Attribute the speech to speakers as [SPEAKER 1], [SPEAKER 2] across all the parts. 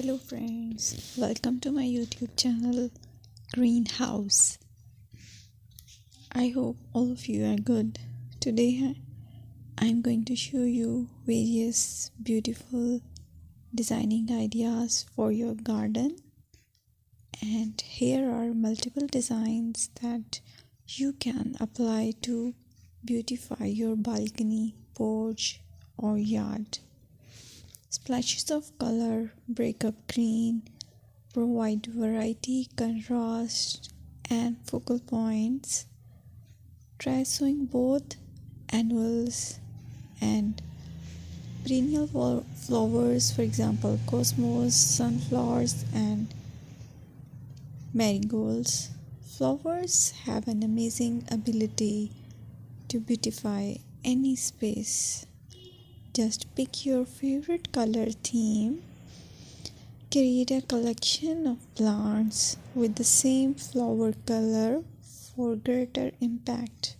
[SPEAKER 1] Hello friends, welcome to my YouTube channel Greenhouse. I hope all of you are good. Today I'm going to show you various beautiful designing ideas for your garden, and here are multiple designs that you can apply to beautify your balcony, porch or yard. Splashes of color break up green, provide variety, contrast, and focal points. Try sowing both annuals and perennial flowers, for example, cosmos, sunflowers, and marigolds. Flowers have an amazing ability to beautify any space. Just pick your favorite color theme. Create a collection of plants with the same flower color for greater impact.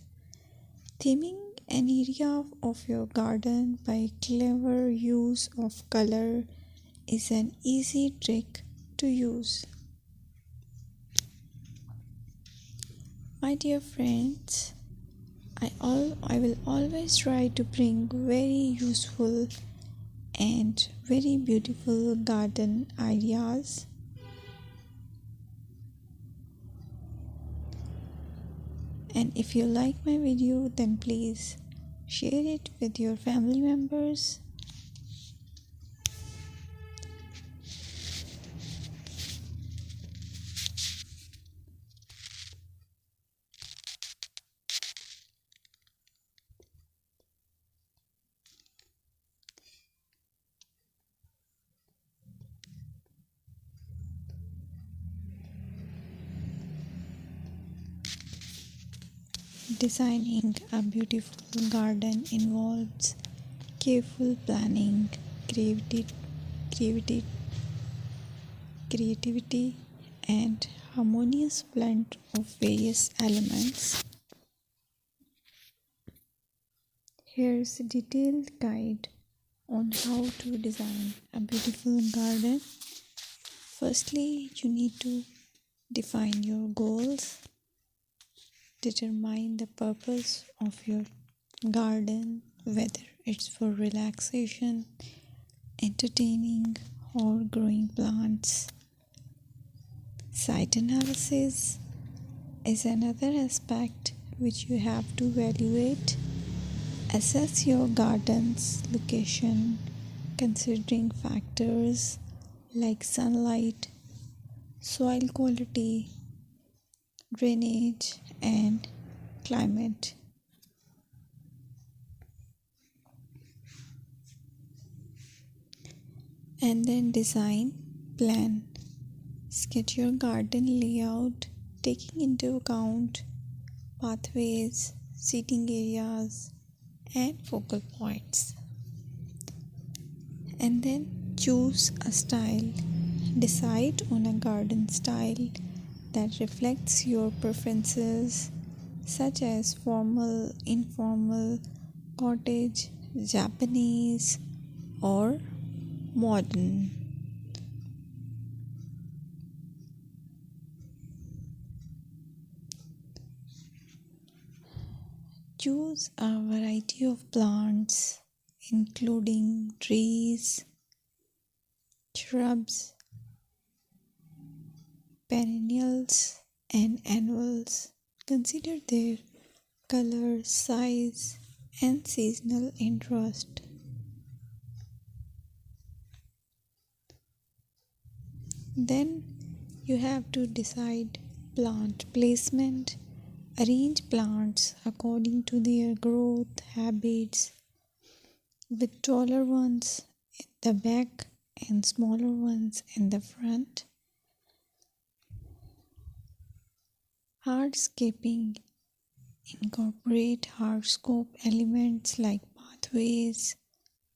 [SPEAKER 1] Theming an area of your garden by clever use of color is an easy trick to use. My dear friends, I will always try to bring very useful and very beautiful garden ideas. And if you like my video, then please share it with your family members. Designing a beautiful garden involves careful planning, creativity, and harmonious blend of various elements. Here's a detailed guide on how to design a beautiful garden. Firstly, you need to define your goals. Determine the purpose of your garden, whether it's for relaxation, entertaining, or growing plants. Site analysis is another aspect which you have to evaluate. Assess your garden's location, considering factors like sunlight, soil quality, drainage, and climate. And then design plan. Sketch your garden layout, taking into account pathways, seating areas, and focal points. And then choose a style. Decide on a garden style that reflects your preferences, such as formal, informal, cottage, Japanese, or modern. Choose a variety of plants, including trees, shrubs, perennials, and annuals. Consider their color, size, and seasonal interest. Then you have to decide plant placement. Arrange plants according to their growth habits, with taller ones in the back and smaller ones in the front. Hardscaping. Incorporate hardscape elements like pathways,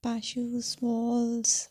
[SPEAKER 1] patios, walls,